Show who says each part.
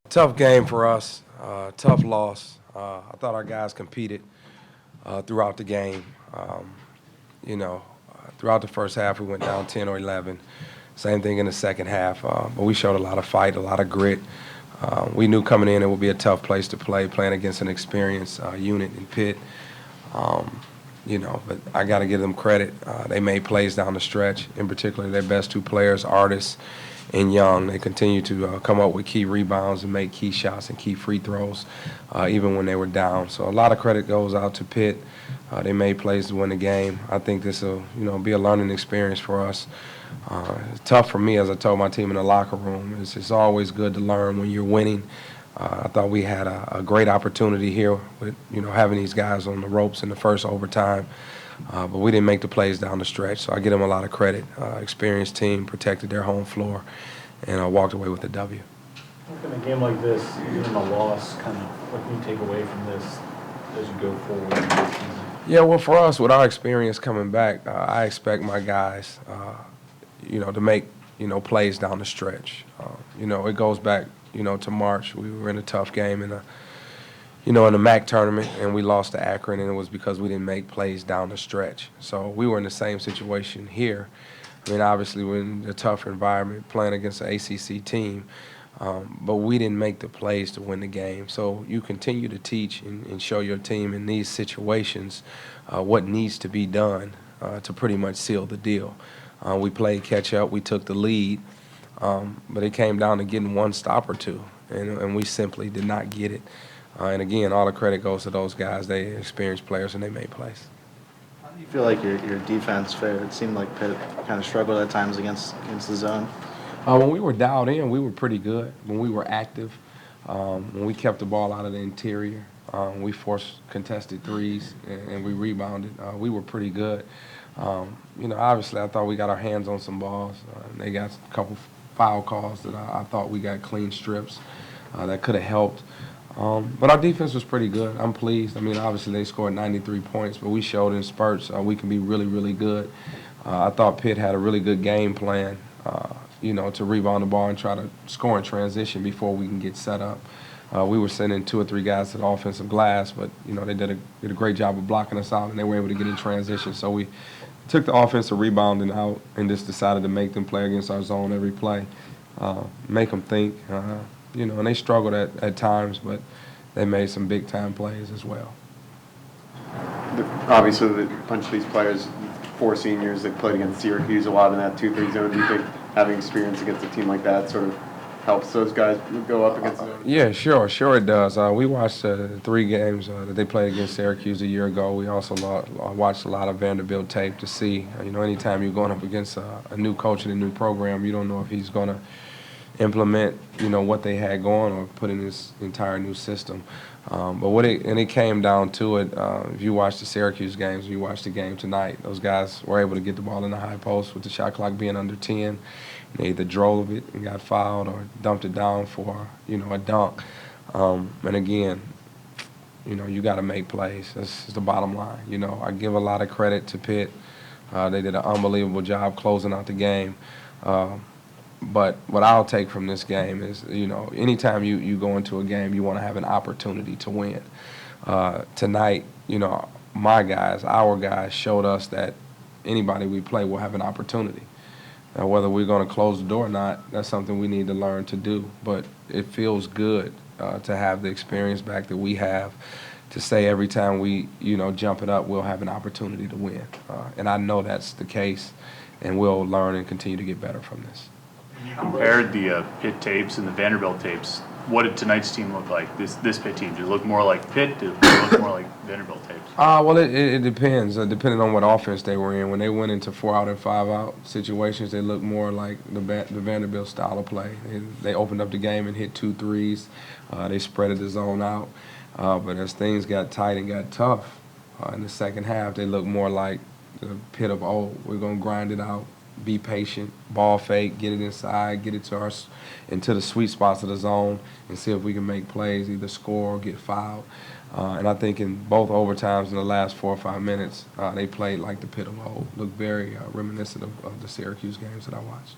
Speaker 1: Tough game for us. Tough loss. I thought our guys competed throughout the game. Throughout the first half, we went down 10 or 11. Same thing in the second half. But we showed a lot of fight, a lot of grit. We knew coming in it would be a tough place to play, playing against an experienced unit in Pitt. But I got to give them credit. They made plays down the stretch, in particular their best two players, Artis and Young. They continue to come up with key rebounds and make key shots and key free throws, even when they were down. So a lot of credit goes out to Pitt. They made plays to win the game. I think this will, be a learning experience for us. It's tough for me, as I told my team in the locker room. It's always good to learn when you're winning. I thought we had a great opportunity here with, having these guys on the ropes in the first overtime. But we didn't make the plays down the stretch, so I give them a lot of credit. Experienced team, protected their home floor, and walked away with a W.
Speaker 2: In a game like this, even a loss, kind of what can you take away from this as you go forward in the season?
Speaker 1: Yeah, well, for us, with our experience coming back, I expect my guys, to make, plays down the stretch. It goes back, to March. We were in a tough game in in the MAC tournament, and we lost to Akron, and it was because we didn't make plays down the stretch. So we were in the same situation here. I mean, obviously, we're in a tougher environment playing against an ACC team, but we didn't make the plays to win the game. So you continue to teach and show your team in these situations what needs to be done to pretty much seal the deal. We played catch up. We took the lead, but it came down to getting one stop or two, and we simply did not get it. And again, all the credit goes to those guys. They experienced players, and they made plays.
Speaker 3: How do you feel like your defense fared? It seemed like Pitt kind of struggled at times against the zone.
Speaker 1: When we were dialed in, we were pretty good. When we were active, when we kept the ball out of the interior, we forced contested threes, and we rebounded. We were pretty good. Obviously, I thought we got our hands on some balls. They got a couple foul calls that I thought we got clean strips that could have helped. But our defense was pretty good. I'm pleased. I mean, obviously they scored 93 points, but we showed in spurts we can be really, really good. I thought Pitt had a really good game plan, to rebound the ball and try to score in transition before we can get set up. We were sending two or three guys to the offensive glass, but, they did a great job of blocking us out, and they were able to get in transition. So we took the offensive rebounding out and just decided to make them play against our zone every play, make them think. And they struggled at times, but they made some big-time plays as well.
Speaker 4: Obviously, a bunch of these players, 4 seniors, they played against Syracuse a lot in that 2-3 zone. Do you think having experience against a team like that sort of helps those guys go up against them?
Speaker 1: Yeah, sure it does. We watched 3 games that they played against Syracuse a year ago. We also watched a lot of Vanderbilt tape to see, anytime you're going up against a new coach in a new program, you don't know if he's going to implement, what they had going or put in this entire new system. But it came down to it, if you watch the Syracuse games, you watch the game tonight, those guys were able to get the ball in the high post with the shot clock being under 10. They either drove it and got fouled or dumped it down for, a dunk. And again, you got to make plays. That's the bottom line. I give a lot of credit to Pitt. They did an unbelievable job closing out the game. But what I'll take from this game is, anytime you go into a game, you want to have an opportunity to win. Tonight, my guys, our guys showed us that anybody we play will have an opportunity. Now, whether we're going to close the door or not, that's something we need to learn to do. But it feels good to have the experience back that we have, to say every time we, jump it up, we'll have an opportunity to win. And I know that's the case, and we'll learn and continue to get better from this.
Speaker 5: You compared the Pitt tapes and the Vanderbilt tapes. What did tonight's team look like? This Pitt team, did it look more like Pitt? Did it look more like Vanderbilt tapes?
Speaker 1: Well, it depends. Depending on what offense they were in. When they went into 4-out and 5-out situations, they looked more like the Vanderbilt style of play. They opened up the game and hit 2 threes. They spreaded the zone out. But as things got tight and got tough in the second half, they looked more like the Pitt of old. We're going to grind it out. Be patient, ball fake, get it inside, get it into the sweet spots of the zone, and see if we can make plays, either score or get fouled. And I think in both overtimes in the last 4 or 5 minutes, they played like the Pitt of old. Looked very reminiscent of the Syracuse games that I watched.